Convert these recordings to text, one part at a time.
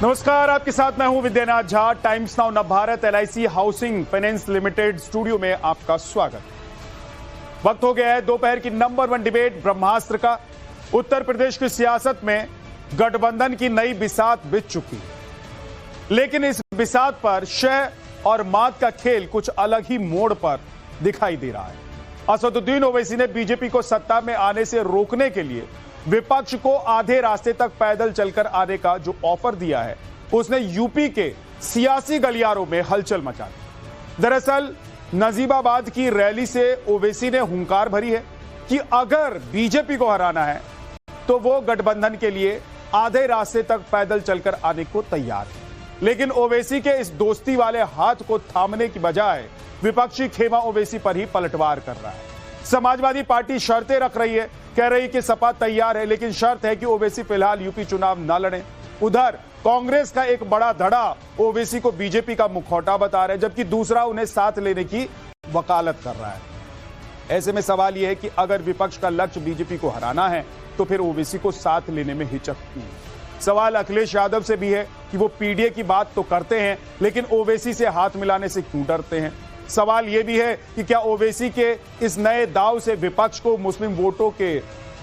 नमस्कार, आपके साथ मैं हूं Vidyanath Jha. Times now Navbharat LIC housing finance limited studio में आपका स्वागत। वक्त हो गया है दोपहर की नंबर 1 डिबेट ब्रह्मास्त्र का। उत्तर प्रदेश की सियासत में गठबंधन की नई बिसात बिछ चुकी है, लेकिन इस बिसात पर शह और मात का खेल कुछ अलग ही मोड़ पर दिखाई दे रहा है। असदुद्दीन ओवैसी ने बीजेपी को सत्ता में आने से रोकने के लिए विपक्ष को आधे रास्ते तक पैदल चलकर आने का जो ऑफर दिया है, उसने यूपी के सियासी गलियारों में हलचल मचा दी। दरअसल नजीबाबाद की रैली से ओवैसी ने हुंकार भरी है कि अगर बीजेपी को हराना है तो वो गठबंधन के लिए आधे रास्ते तक पैदल चलकर आने को तैयार है। लेकिन ओवैसी के इस दोस्ती वाले हाथ को थामने की बजाय विपक्षी खेमा ओवैसी पर ही पलटवार कर रहा है। समाजवादी पार्टी शर्तें रख रही है, कह रही कि सपा तैयार है, लेकिन शर्त है कि ओवैसी फिलहाल यूपी चुनाव न लड़े। उधर कांग्रेस का एक बड़ा धड़ा ओवैसी को बीजेपी का मुखौटा बता रहा है, जबकि दूसरा उन्हें साथ लेने की वकालत कर रहा है। ऐसे में सवाल यह है कि अगर विपक्ष का लक्ष्य बीजेपी को हराना है तो फिर ओवैसी को साथ लेने में हिचक क्यों? सवाल अखिलेश यादव से भी है कि वो पीडीए की बात तो करते हैं, लेकिन ओवैसी से हाथ मिलाने से क्यों डरते हैं? सवाल यह भी है कि क्या ओवैसी के इस नए दाव से विपक्ष को मुस्लिम वोटों के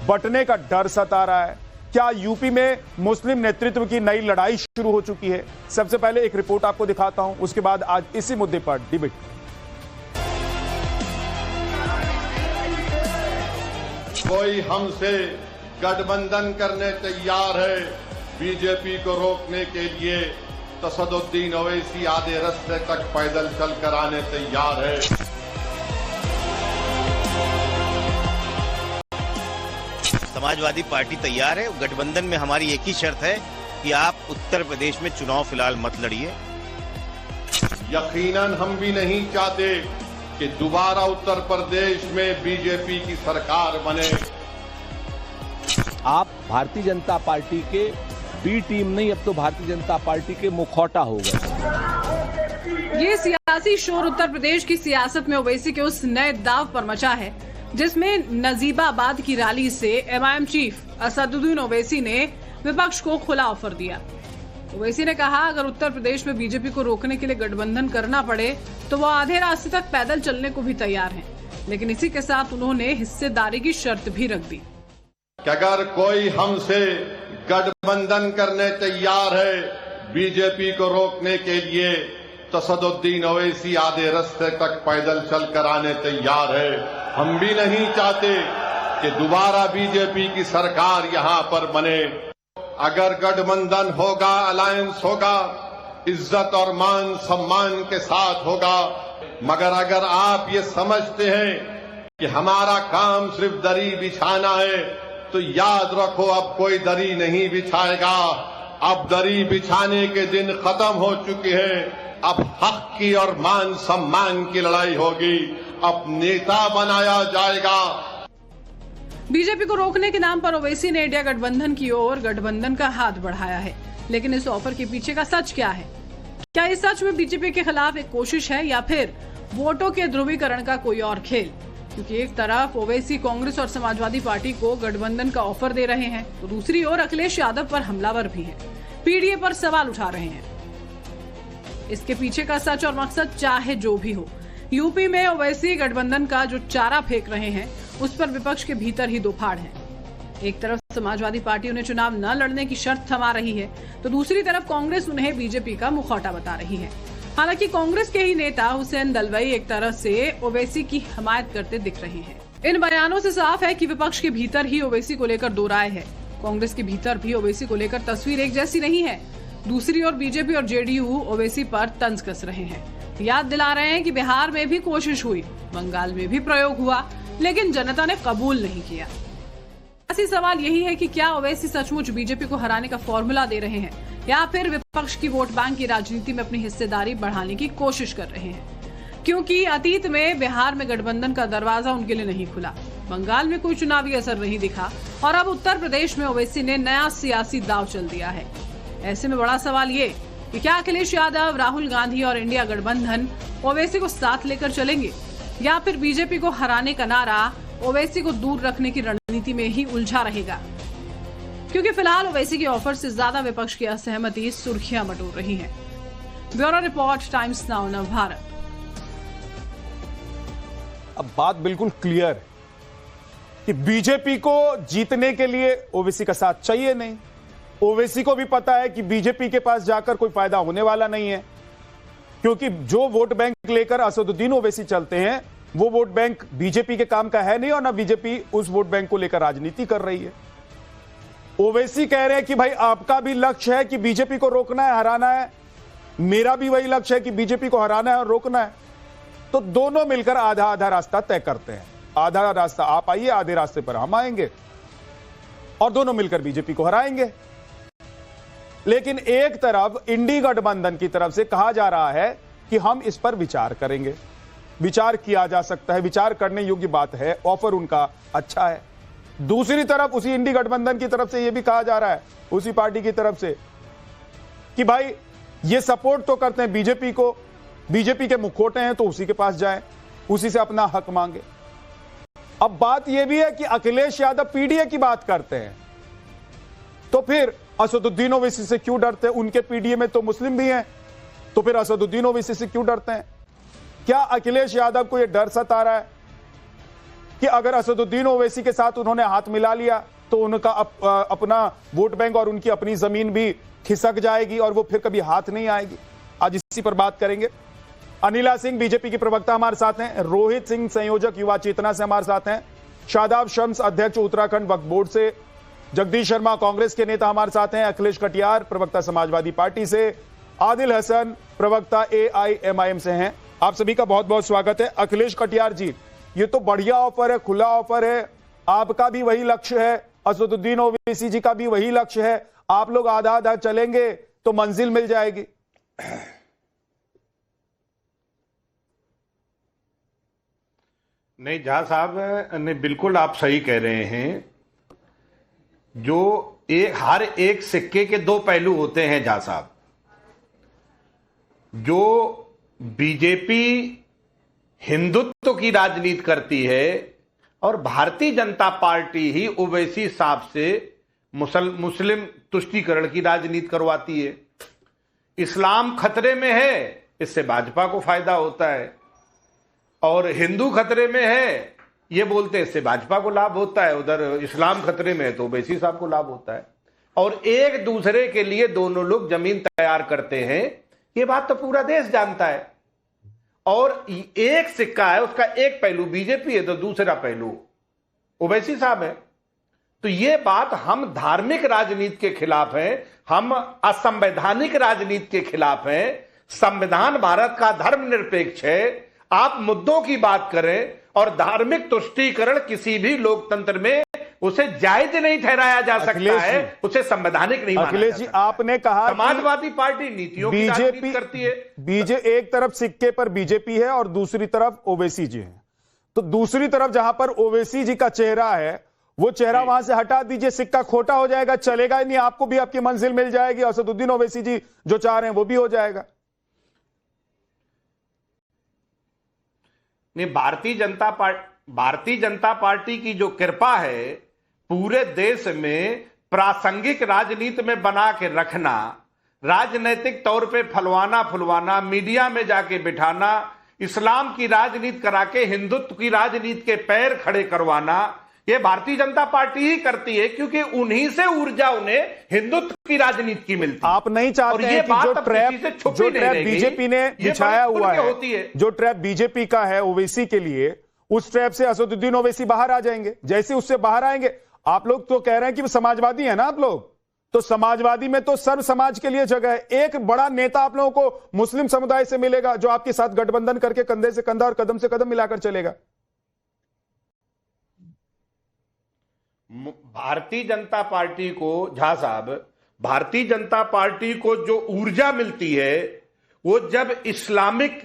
बंटने का डर सता रहा है? क्या यूपी में मुस्लिम नेतृत्व की नई लड़ाई शुरू हो चुकी है? सबसे पहले एक रिपोर्ट आपको दिखाता हूं, उसके बाद आज इसी मुद्दे पर डिबेट। कोई हमसे गठबंधन करने तैयार है बीजेपी को रोकने के लिए, असदुद्दीन ओवैसी आधे रास्ते तक पैदल चलकर आने तैयार है। समाजवादी पार्टी तैयार है। गठबंधन में हमारी एक ही शर्त है कि आप उत्तर प्रदेश में चुनाव फिलहाल मत लड़िए। यकीनन हम भी नहीं चाहते कि दोबारा उत्तर प्रदेश में बीजेपी की सरकार बने। आप भारतीय जनता पार्टी के बी टीम नहीं, अब तो भारतीय जनता पार्टी के मुखौटा हो गए। ये सियासी शोर उत्तर प्रदेश की सियासत में ओवैसी के उस नए दाव पर मचा है जिसमें नजीबाबाद की रैली से MIM चीफ असदुद्दीन ओवैसी ने विपक्ष को खुला ऑफर दिया। ओवैसी ने कहा अगर उत्तर प्रदेश में बीजेपी को रोकने के लिए गठबंधन करना पड़े तो वो आधे रास्ते तक पैदल चलने को भी तैयार हैं। लेकिन इसी के साथ उन्होंने हिस्सेदारी की शर्त भी रख दी कि अगर कोई हमसे गठबंधन करने तैयार है बीजेपी को रोकने के लिए, तो असदुद्दीन ओवैसी आधे रास्ते तक पैदल चलकर आने तैयार है। हम भी नहीं चाहते कि दोबारा बीजेपी की सरकार यहां पर बने। अगर गठबंधन होगा, अलायंस होगा, इज्जत और मान सम्मान के साथ होगा। मगर अगर आप ये समझते हैं कि हमारा काम सिर्फ दरी बिछाना है, तो याद रखो अब कोई दरी नहीं बिछाएगा। अब दरी बिछाने के दिन खत्म हो चुके हैं। अब हक की और मान सम्मान की लड़ाई होगी। अब नेता बनाया जाएगा। बीजेपी को रोकने के नाम पर ओवैसी ने इंडिया गठबंधन की ओर गठबंधन का हाथ बढ़ाया है, लेकिन इस ऑफर के पीछे का सच क्या है? क्या इस सच में बीजेपी के खिलाफ एक कोशिश है या फिर वोटों के ध्रुवीकरण का कोई और खेल? क्योंकि एक तरफ ओवैसी कांग्रेस और समाजवादी पार्टी को गठबंधन का ऑफर दे रहे हैं, तो दूसरी ओर अखिलेश यादव पर हमलावर भी हैं, पीडीए पर सवाल उठा रहे हैं। इसके पीछे का सच और मकसद चाहे जो भी हो, यूपी में ओवैसी गठबंधन का जो चारा फेंक रहे हैं उस पर विपक्ष के भीतर ही दो फाड़ हैं। एक तरफ समाजवादी पार्टी उन्हें चुनाव न लड़ने की शर्त थमा रही है, तो दूसरी तरफ कांग्रेस उन्हें बीजेपी का मुखौटा बता रही है। हालांकि कांग्रेस के ही नेता हुसैन दलवाई एक तरह से ओवैसी की हिमायत करते दिख रहे हैं। इन बयानों से साफ है कि विपक्ष के भीतर ही ओवैसी को लेकर दो राय है। कांग्रेस के भीतर भी ओवैसी को लेकर तस्वीर एक जैसी नहीं है। दूसरी ओर बीजेपी और जेडीयू ओवैसी पर तंज कस रहे हैं, याद दिला रहे हैं कि बिहार में भी कोशिश हुई, बंगाल में भी प्रयोग हुआ, लेकिन जनता ने कबूल नहीं किया। ऐसी सवाल यही है कि क्या ओवैसी सचमुच बीजेपी को हराने का फॉर्मूला दे रहे हैं या फिर विपक्ष की वोट बैंक की राजनीति में अपनी हिस्सेदारी बढ़ाने की कोशिश कर रहे हैं? क्योंकि अतीत में बिहार में गठबंधन का दरवाजा उनके लिए नहीं खुला, बंगाल में कोई चुनावी असर नहीं दिखा और अब उत्तर प्रदेश में ओवैसी ने नया सियासी दांव चल दिया है। ऐसे में बड़ा सवाल ये कि क्या अखिलेश यादव, राहुल गांधी और इंडिया गठबंधन ओवैसी को साथ लेकर चलेंगे या फिर बीजेपी को हराने का नारा ओवैसी को दूर रखने की रणनीति में ही उलझा रहेगा? क्योंकि फिलहाल ओवैसी की ऑफर से ज्यादा विपक्ष की असहमति सुर्खियां बटोर रही है। Bureau report, times now Navbharat. अब बात बिल्कुल क्लियर है कि बीजेपी को जीतने के लिए ओवैसी का साथ चाहिए नहीं। ओवैसी को भी पता है कि बीजेपी के पास जाकर कोई फायदा होने वाला नहीं है, क्योंकि जो वोट बैंक लेकर असदुद्दीन ओवैसी चलते हैं वो वोट बैंक बीजेपी के काम का है नहीं, और ना बीजेपी उस वोट बैंक को लेकर राजनीति कर रही है। ओवैसी कह रहे हैं कि भाई आपका भी लक्ष्य है कि बीजेपी को रोकना है, हराना है, मेरा भी वही लक्ष्य है कि बीजेपी को हराना है और रोकना है। तो दोनों मिलकर आधा आधा रास्ता तय करते हैं। आधा रास्ता आप आइए, आधे रास्ते पर हम आएंगे और दोनों मिलकर बीजेपी को हराएंगे। लेकिन एक तरफ इंडी गठबंधन की तरफ से कहा जा रहा है कि हम इस पर विचार करेंगे। विचार किया जा सकता है, विचार करने योग्य बात है, ऑफर उनका अच्छा है। दूसरी तरफ उसी इंडी गठबंधन की तरफ से यह भी कहा जा रहा है, उसी पार्टी की तरफ से, कि भाई ये सपोर्ट तो करते हैं बीजेपी को, बीजेपी के मुखौटे हैं तो उसी के पास जाएं, उसी से अपना हक मांगे। अब बात यह भी है कि अखिलेश यादव पीडीए की बात करते हैं, तो फिर असदुद्दीन ओवैसी से क्यों डरते हैं? उनके पीडीए में तो मुस्लिम भी हैं, तो फिर असदुद्दीन ओवैसी से क्यों डरते हैं? क्या अखिलेश यादव को यह डर सता रहा है कि अगर असदुद्दीन ओवैसी के साथ उन्होंने हाथ मिला लिया तो उनका अपना वोट बैंक और उनकी अपनी जमीन भी खिसक जाएगी और वो फिर कभी हाथ नहीं आएगी? आज इसी पर बात करेंगे। अनिला सिंह बीजेपी की प्रवक्ता हमारे साथ हैं, रोहित सिंह संयोजक युवा चेतना से हमारे साथ हैं, शादाब शम्स अध्यक्ष उत्तराखंड वक्फ बोर्ड से, जगदीश शर्मा कांग्रेस के नेता हमारे साथ हैं, अखिलेश कटियार प्रवक्ता समाजवादी पार्टी से, आदिल हसन प्रवक्ता AIMIM से हैं। आप सभी का बहुत बहुत स्वागत है। अखिलेश कटियार जी, ये तो बढ़िया ऑफर है, खुला ऑफर है, आपका भी वही लक्ष्य है, असदुद्दीन ओवैसी जी का भी वही लक्ष्य है, आप लोग आधा आधा चलेंगे तो मंजिल मिल जाएगी। नहीं झा साहब, नहीं बिल्कुल आप सही कह रहे हैं। जो हर एक सिक्के के दो पहलू होते हैं झा साहब। जो बीजेपी हिंदुत्व की राजनीति करती है और भारतीय जनता पार्टी ही ओवैसी साहब से मुस्लिम तुष्टीकरण की राजनीति करवाती है। इस्लाम खतरे में है, इससे भाजपा को फायदा होता है, और हिंदू खतरे में है ये बोलते हैं इससे भाजपा को लाभ होता है, उधर इस्लाम खतरे में है तो ओवैसी साहब को लाभ होता है, और एक दूसरे के लिए दोनों लोग जमीन तैयार करते हैं। ये बात तो पूरा देश जानता है। और एक सिक्का है, उसका एक पहलू बीजेपी है तो दूसरा पहलू ओवैसी साहब है। तो ये बात, हम धार्मिक राजनीति के खिलाफ हैं, हम असंवैधानिक राजनीति के खिलाफ हैं। संविधान भारत का धर्मनिरपेक्ष है। आप मुद्दों की बात करें और धार्मिक तुष्टीकरण किसी भी लोकतंत्र में उसे जायज नहीं ठहराया जा सकता है, उसे संवैधानिक नहीं माना जा सकता। अखिलेश जी, आपने कहा समाजवादी पार्टी नीतियों की राजनीति करती है। एक तरफ सिक्के पर बीजेपी है और दूसरी तरफ ओवैसी जी है, तो दूसरी तरफ जहां पर ओवैसी जी का चेहरा है वो चेहरा वहां से हटा दीजिए, सिक्का खोटा हो जाएगा, चलेगा ही नहीं, आपको भी आपकी मंजिल मिल जाएगी, असदुद्दीन ओवैसी जी जो चाह रहे हैं वो भी हो जाएगा। नहीं, भारतीय जनता पार्टी की जो कृपा है पूरे देश में प्रासंगिक राजनीति में बना के रखना, राजनीतिक तौर पे फलवाना फुलवाना, मीडिया में जाके बिठाना, इस्लाम की राजनीति करा के हिंदुत्व की राजनीति के पैर खड़े करवाना, ये भारतीय जनता पार्टी ही करती है, क्योंकि उन्हीं से ऊर्जा उन्हें हिंदुत्व की राजनीति की मिलती है। आप नहीं चाहते हैं कि जो ट्रैप बीजेपी ने बिछाया हुआ है, जो ट्रैप बीजेपी का है ओवैसी के लिए, उस ट्रैप से असदुद्दीन ओवैसी बाहर आ जाएंगे। जैसे उससे बाहर आएंगे, आप लोग तो कह रहे हैं कि समाजवादी है ना आप लोग, तो समाजवादी में तो सर्व समाज के लिए जगह है। एक बड़ा नेता आप लोगों को मुस्लिम समुदाय से मिलेगा जो आपके साथ गठबंधन करके कंधे से कंधा और कदम से कदम मिलाकर चलेगा। भारतीय जनता पार्टी को, झा साहब, भारतीय जनता पार्टी को जो ऊर्जा मिलती है वो जब इस्लामिक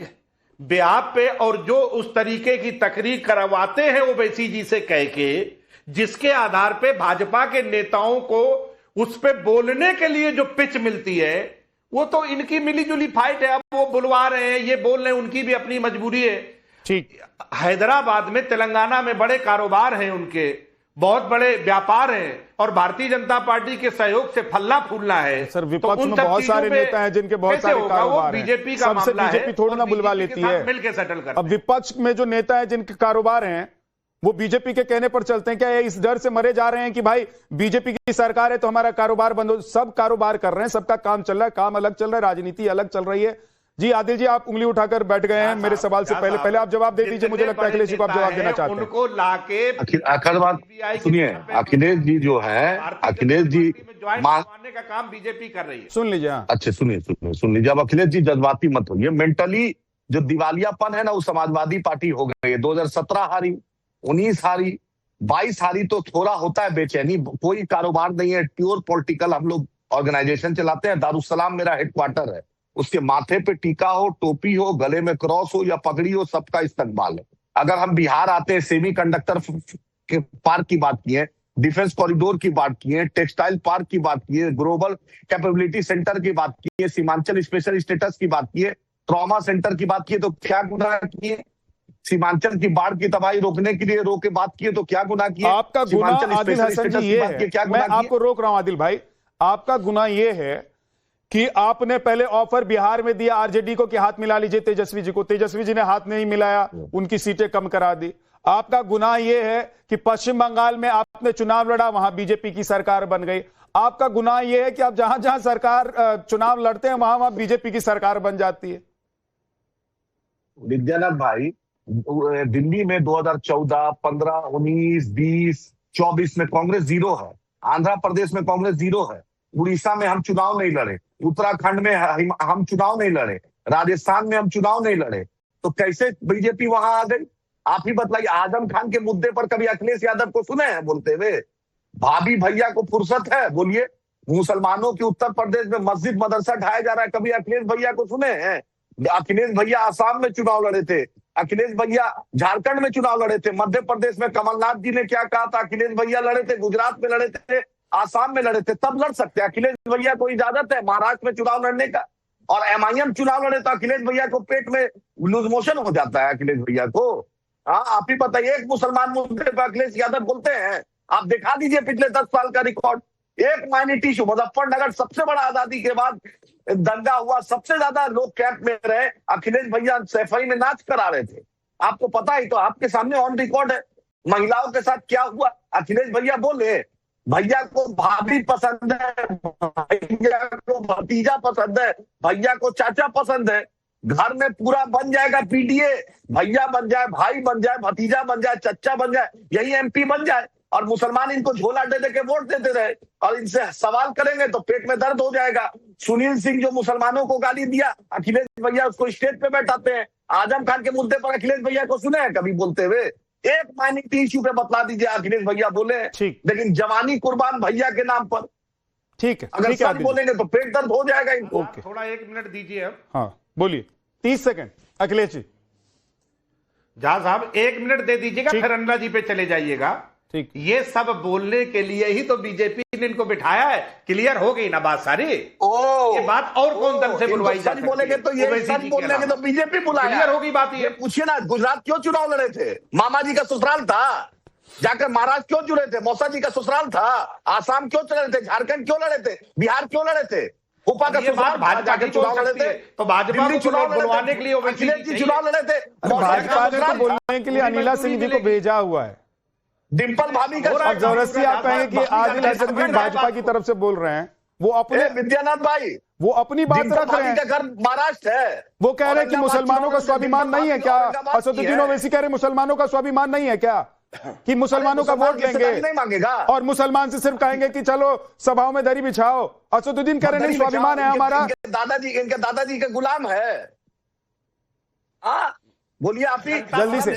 ब्याह पे और जो उस तरीके की तकरीर करवाते हैं ओवैसी जी से कह के, जिसके आधार पे भाजपा के नेताओं को उस पे बोलने के लिए जो पिच मिलती है, वो तो इनकी मिलीजुली फाइट है। अब वो बुलवा रहे हैं, ये बोल रहे हैं, उनकी भी अपनी मजबूरी है। ठीक, हैदराबाद में, तेलंगाना में बड़े कारोबार हैं उनके, बहुत बड़े व्यापार हैं, और भारतीय जनता पार्टी के सहयोग से फलना फूलना है। सर तो विपक्ष उन में सब बहुत चीजों सारे पे नेता हैं जिनके बहुत कैसे सारे होगा? वो कारोबार हैं। बीजेपी का सबसे मामला है बीजेपी थोड़ी और ना बुलवा बीजेपी के लेती है। साथ मिलके सेटल करते अब विपक्ष में जो नेता है जिनके कारोबार हैं वो बीजेपी के कहने पर चलते हैं। क्या ये इस डर से मरे जा रहे हैं कि भाई बीजेपी की सरकार है तो हमारा कारोबार बंद हो? सब कारोबार कर रहे हैं, सबका काम चल रहा है, काम अलग चल रहा है, राजनीति अलग चल रही है। जी आदिल जी, आप उंगली उठाकर बैठ गए हैं मेरे सवाल से पहले आप जवाब दे दीजिए। मुझे लगता है अखिलेश जी को आप जवाब देना चाहते हैं। उनको लाके आखिर बात सुनिए, अखिलेश जी जो है, अखिलेश जी मारने का काम बीजेपी कर रही है। सुन लीजिए। अच्छे सुन लीजिए। अब अखिलेश जी जज्बाती मत होइए। मेंटली जो दिवालियापन है ना, वो समाजवादी पार्टी हो गई है। 2017 हारी, 19 हारी, 22 हारी, तो थोड़ा होता है बेचैनी। कोई कारोबार नहीं है, प्योर पॉलिटिकल हम लोग ऑर्गेनाइजेशन चलाते हैं। दारुसलाम मेरा हेडक्वार्टर है, उसके माथे पे टीका हो, टोपी हो, गले में क्रॉस हो या पगड़ी हो, सबका इस्तेमाल है। अगर हम बिहार आते हैं, सेमी कंडक्टर के पार्क की बात किए, डिफेंस कॉरिडोर की बात किए, टेक्सटाइल पार्क की बात किए, ग्लोबल कैपेबिलिटी सेंटर की बात किए, सीमांचल स्पेशल स्टेटस की बात किए, ट्रॉमा सेंटर की बात किए, तो क्या गुनाह किए? सीमांचल की बाढ़ की तबाही रोकने के लिए रोके बात किए तो क्या गुनाह किए? आपका गुनाह आदिल हसन जी ये है, क्या मैं आपको रोक रहा हूं आदिल भाई, आपका गुनाह ये है कि आपने पहले ऑफर बिहार में दिया आरजेडी को कि हाथ मिला लीजिए तेजस्वी जी को, तेजस्वी जी ने हाथ नहीं मिलाया, उनकी सीटें कम करा दी। आपका गुनाह यह है कि पश्चिम बंगाल में आपने चुनाव लड़ा, वहां बीजेपी की सरकार बन गई। आपका गुनाह यह है कि आप जहां जहां सरकार चुनाव लड़ते हैं वहां वहां बीजेपी की सरकार बन जाती है। विद्यानाथ भाई, दिल्ली में 2014, 15, 19, 20, 24 में कांग्रेस जीरो है, आंध्र प्रदेश में कांग्रेस जीरो है, उड़ीसा में हम चुनाव नहीं लड़े, उत्तराखंड में हम चुनाव नहीं लड़े, राजस्थान में हम चुनाव नहीं लड़े, तो कैसे बीजेपी वहां आ गई? आप ही बताइए। आजम खान के मुद्दे पर कभी अखिलेश यादव को सुने हैं बोलते हुए? भाभी भैया को फुर्सत है? बोलिए। मुसलमानों की उत्तर प्रदेश में मस्जिद मदरसा ढाया जा रहा है, कभी अखिलेश भैया को सुने हैं? अखिलेश भैया आसाम में चुनाव लड़े थे, अखिलेश भैया झारखंड में चुनाव लड़े थे, मध्य प्रदेश में कमलनाथ जी ने क्या कहा था, अखिलेश भैया लड़े थे, गुजरात में लड़े थे, आसाम में लड़े थे, तब लड़ सकते हैं। अखिलेश भैया को इजाजत है महाराष्ट्र में चुनाव लड़ने का, और एमआईएम चुनाव लड़े तो अखिलेश भैया को पेट में लूज मोशन हो जाता है अखिलेश भैया को। हाँ, आप ही बताइए। एक मुसलमान मुद्दे पर अखिलेश यादव बोलते हैं, आप दिखा दीजिए पिछले 10 साल का रिकॉर्ड। एक माइनॉरिटी इशू, मुजफ्फरनगर सबसे बड़ा आजादी के बाद दंगा हुआ, सबसे ज्यादा लोग कैंप में रहे, अखिलेश भैया सैफई में नाच करा रहे थे। आपको पता ही तो, आपके सामने ऑन रिकॉर्ड है। महिलाओं के साथ क्या हुआ, अखिलेश भैया बोले भैया को भाभी पसंद है, भैया को भतीजा पसंद है, भैया को चाचा पसंद है, घर में पूरा बन जाएगा पीडीए, भैया बन जाए, भाई बन जाए, भतीजा बन जाए, चच्चा बन जाए, यही एमपी बन जाए, और मुसलमान इनको झोला दे दे के वोट देते रहे, और इनसे सवाल करेंगे तो पेट में दर्द हो जाएगा। सुनील सिंह जो मुसलमानों को गाली दिया, अखिलेश भैया उसको स्टेज पे बैठाते हैं। आजम खान के मुद्दे पर अखिलेश भैया को सुने हैं कभी बोलते हुए? एक माइनॉरिटी इशू पे बतला दीजिए अखिलेश भैया बोले, लेकिन जवानी कुर्बान भैया के नाम पर। ठीक है, अगर सच बोलेंगे तो पेट दर्द हो जाएगा इनको। थोड़ा 1 मिनट दीजिए अब। हाँ बोलिए, 30 सेकंड अखिलेश जी। जहां साहब 1 मिनट दे दीजिएगा, फिर अन्ना जी पे चले जाइएगा। ठीक, ये सब बोलने के लिए ही तो बीजेपी ने इनको बिठाया है। क्लियर हो गई ना बात सारी? ये बात और कौन दल से बुलवाई जा सकती है? बोलेंगे तो ये सच बोलेंगे तो बीजेपी बुलाया। क्लियर होगी बात। ये पूछिए ना, गुजरात क्यों चुनाव लड़े थे? मामा जी का ससुराल था। जाकर महाराष्ट्र क्यों जुड़े थे? मौसा जी का ससुराल था। आसाम क्यों लड़े थे? झारखंड क्यों लड़े थे? बिहार क्यों लड़े थे? उपा का ससुराल भाजपा के चुनाव लड़े थे, तो भाजपा को चुनाव बुलवाने के लिए अखिलेश जी चुनाव लड़े थे। भाजपा ने तो बोलने के लिए अनिला सिंह जी को भेजा हुआ है। डिंपल भाभी का और जबरदस्ती आप कहेंगे कि आदिल हसन भी भाजपा की तरफ से बोल रहे हैं। वो अपने विद्यानाथ भाई, वो अपनी बात रख रहे हैं। का घर महाराष्ट्र है। वो कह रहे हैं कि मुसलमानों का स्वाभिमान नहीं है क्या? असदुद्दीन ओवैसी कह रहे मुसलमानों का स्वाभिमान नहीं है क्या, कि मुसलमानों का वोट लेंगे नहीं मांगेगा, और मुसलमान से सिर्फ कहेंगे कि चलो सभाओं में दरी बिछाओ। असदुद्दीन कह रहे नहीं, स्वाभिमान है हमारा। इनके दादाजी का गुलाम है। बोलिए आप ही जल्दी से।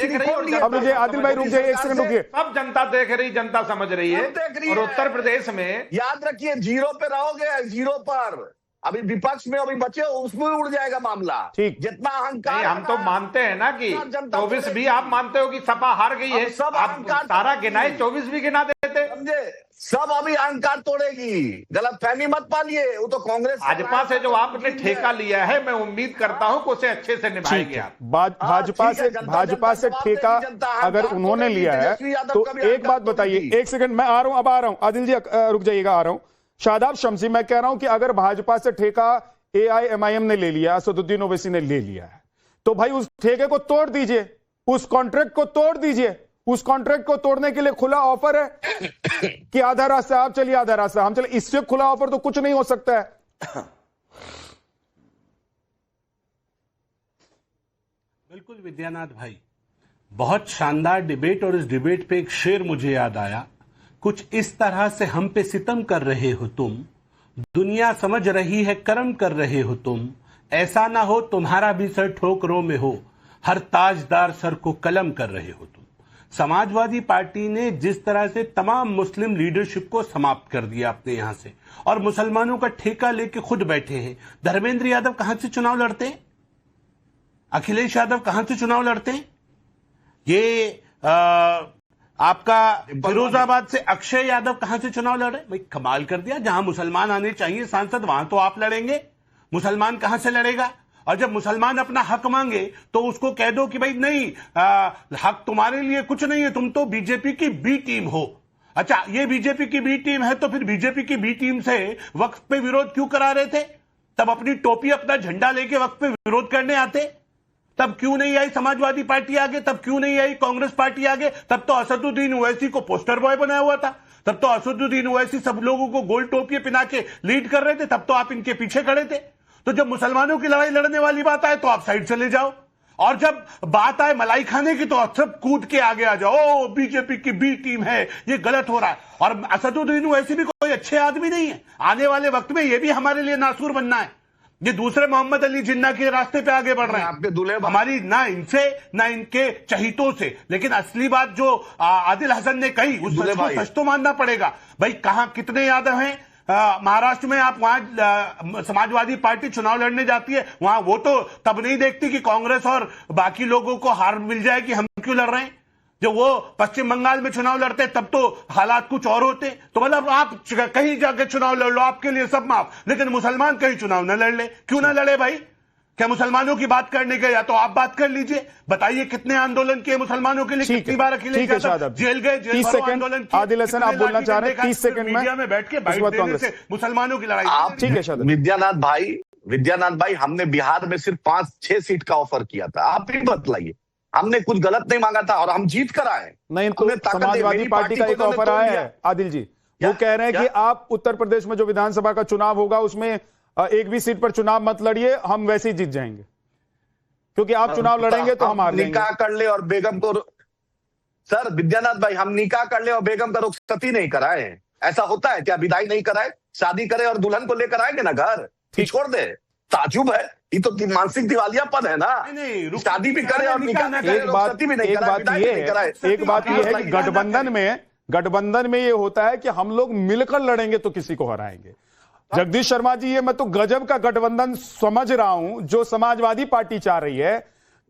अब मुझे आदिल भाई रुक जाइए, 1 सेकंड रुकिए। सब जनता देख रही, जनता समझ रही है। और उत्तर प्रदेश में याद रखिए, 0 पे रहोगे, 0 पर। अभी विपक्ष में अभी बचे, उसमें उड़ जाएगा मामला। ठीक, जितना अहंकार, हम तो मानते हैं ना कि 24 भी आप मानते हो कि सपा हार गई है। सब आप सारा गिनाए 24 भी गिना देते। समझे, सब अभी अहंकार तोड़ेगी, गलत फहमी मत पालिए। वो तो कांग्रेस भाजपा से जो आपने ठेका लिया है, मैं उम्मीद करता हूं कि उसे अच्छे से निभाएंगे आप। भाजपा से ठेका अगर उन्होंने लिया है तो एक बात बताइए, एक सेकंड मैं आ रहा हूं, अब आ रहा हूं, आदिल जी रुक जाइएगा, आ रहा हूं। शादाब शमसी, मैं कह रहा हूं कि अगर भाजपा से ठेका AIMIM ने ले लिया, असदुद्दीन ओवैसी ने ले लिया है, तो भाई उस ठेके को तोड़ दीजिए, उस कॉन्ट्रैक्ट को तोड़ दीजिए। उस कॉन्ट्रैक्ट को तोड़ने के लिए खुला ऑफर है कि आधा रास्ता आप चलिए, आधा रास्ता हम चले, इससे खुला ऑफर तो कुछ नहीं हो सकता है। बिल्कुल विद्यानाथ भाई, बहुत शानदार डिबेट, और इस डिबेट पे एक शेर मुझे याद आया, कुछ इस तरह से हम पे सितम कर रहे हो तुम, दुनिया समझ रही है कर्म कर रहे हो तुम, ऐसा ना हो तुम्हारा भी सर ठोकरों में हो, हर ताजदार सर को कलम कर रहे हो तुम। समाजवादी पार्टी ने जिस तरह से तमाम मुस्लिम लीडरशिप को समाप्त कर दिया अपने यहां से, और मुसलमानों का ठेका लेके खुद बैठे हैं। धर्मेंद्र यादव कहां से चुनाव लड़ते हैं? अखिलेश यादव कहां से चुनाव लड़ते हैं? ये आपका फिरोजाबाद से अक्षय यादव कहां से चुनाव लड़े? भाई कमाल कर दिया, जहां मुसलमान आने चाहिए सांसद, वहां तो आप लड़ेंगे, मुसलमान कहां से लड़ेगा? और जब मुसलमान अपना हक मांगे तो उसको कह दो कि भाई नहीं, हक तुम्हारे लिए कुछ नहीं है, तुम तो बीजेपी की बी टीम हो। अच्छा, ये बीजेपी की बी टीम है तो फिर बीजेपी की बी टीम से वक्फ पे विरोध क्यों करा रहे थे? तब अपनी टोपी अपना झंडा लेके वक्फ पे विरोध करने आते। तब क्यों नहीं आई समाजवादी पार्टी आगे? तब क्यों नहीं आई कांग्रेस पार्टी आगे? तब तो असदुद्दीन ओवैसी को पोस्टर बॉय बनाया हुआ था, तब तो असदुद्दीन ओवैसी सब लोगों को गोल टोपी पहना के लीड कर रहे थे, तब तो आप इनके पीछे खड़े थे। तो जब मुसलमानों की लड़ाई लड़ने वाली बात आए तो आप साइड चले जाओ, और जब बात आए मलाई खाने की तो सब कूद के आगे आ जाओ, बीजेपी की बी टीम है, ये गलत हो रहा है। और असदुद्दीन ओवैसी भी कोई अच्छे आदमी नहीं है, आने वाले वक्त में ये भी हमारे लिए नासूर बनना है। ये दूसरे मोहम्मद अली जिन्ना के रास्ते पे आगे बढ़ रहे हैं, आपके दूल्हे हमारी ना इनसे ना इनके चहितों से। लेकिन असली बात जो आदिल हसन ने कही, उस सच को सच तो मानना पड़ेगा। भाई कहां कितने यादव हैं महाराष्ट्र में? आप वहां समाजवादी पार्टी चुनाव लड़ने जाती है, वहां वो तो तब नहीं देखती कि कांग्रेस और बाकी लोगों को हार मिल जाए कि हम क्यों लड़ रहे हैं। जब वो पश्चिम बंगाल में चुनाव लड़ते तब तो हालात कुछ और होते। तो मतलब आप कहीं जाके चुनाव लड़ लो, आपके लिए सब माफ, लेकिन मुसलमान कहीं चुनाव न लड़ ले। क्यों ना लड़े भाई? क्या मुसलमानों की बात करने गए? या तो आप बात कर लीजिए, बताइए कितने आंदोलन किए मुसलमानों के लिए, कितनी बार अखिलेश यादव जेल गए, जेल भरो आंदोलन किए। आदिल हसन आप बोलना चाह रहे हैं 30 सेकंड में, मीडिया में बैठ के बाइट देने से मुसलमानों की लड़ाई। आप ठीक है शादाब। विद्यानाथ भाई, हमने बिहार में सिर्फ 5-6 सीट का ऑफर किया था, आप ही बतलाइए। हमने कुछ गलत नहीं मांगा था और हम जीत कर आए। नहीं तो समाजवादी पार्टी का एक ऑफर आया है आदिल जी, वो कह रहे हैं कि आप उत्तर प्रदेश में जो विधानसभा का चुनाव होगा उसमें एक भी सीट पर चुनाव मत लड़िए, हम वैसे ही जीत जाएंगे, क्योंकि आप चुनाव लड़ेंगे तो हम हार जाएंगे। निकाह कर ले और बेगम को, सर विद्यानाथ भाई, हम निकाह कर ले और बेगम का रुखसती नहीं कराए, ऐसा होता है क्या? विदाई नहीं कराए, शादी करे और दुल्हन को लेकर आएंगे ना घर, छोड़ दे। ताजुब है, ये तो मानसिक दिवालियापन है ना। शादी भी करे और निकाह ना करे, रुखसती भी नहीं कराए, एक बात ये है कि गठबंधन में ये होता है कि हम लोग मिलकर लड़ेंगे तो किसी को हराएंगे। जगदीश शर्मा जी, ये मैं तो गजब का गठबंधन समझ रहा हूं जो समाजवादी पार्टी चाह रही है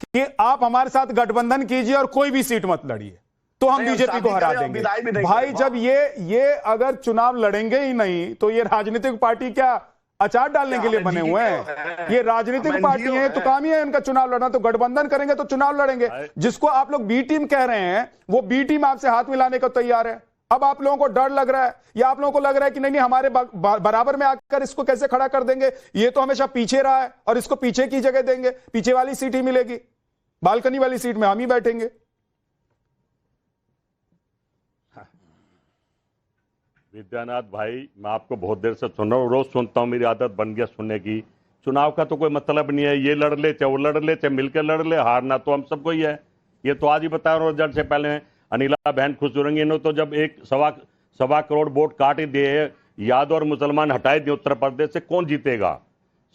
कि आप हमारे साथ गठबंधन कीजिए और कोई भी सीट मत लड़िए तो हम बीजेपी को हरा देंगे। भाई जब ये अगर चुनाव लड़ेंगे ही नहीं तो ये राजनीतिक पार्टी क्या अचार डालने के लिए बने हुए हैं? ये राजनीतिक पार्टी है तो काम ही है इनका चुनाव लड़ना। तो गठबंधन करेंगे तो चुनाव लड़ेंगे। जिसको आप लोग बी टीम कह रहे हैं वो बी टीम आपसे हाथ मिलाने को तैयार है। अब आप लोगों को डर लग रहा है या आप लोगों को लग रहा है कि नहीं हमारे बराबर में आकर इसको कैसे खड़ा कर देंगे, ये तो हमेशा पीछे रहा है और इसको पीछे की जगह देंगे, पीछे वाली सीट ही मिलेगी, बालकनी वाली सीट में हम ही बैठेंगे। विद्यानाथ भाई, मैं आपको बहुत देर से सुन रहा हूँ, रोज सुनता हूँ, मेरी आदत बन गया सुनने की। चुनाव का तो कोई मतलब नहीं है, ये लड़ ले चाहे वो लड़ ले, चाहे मिलकर लड़ ले, हारना तो हम सबको ही है। ये तो आज ही बता रहा हूँ, रिजल्ट से पहले अनिला बहन खुश हो रही है। इन्होंने तो जब 1.25 करोड़ वोट काट ही दिए, यादव और मुसलमान हटाए दिए उत्तर प्रदेश से, कौन जीतेगा?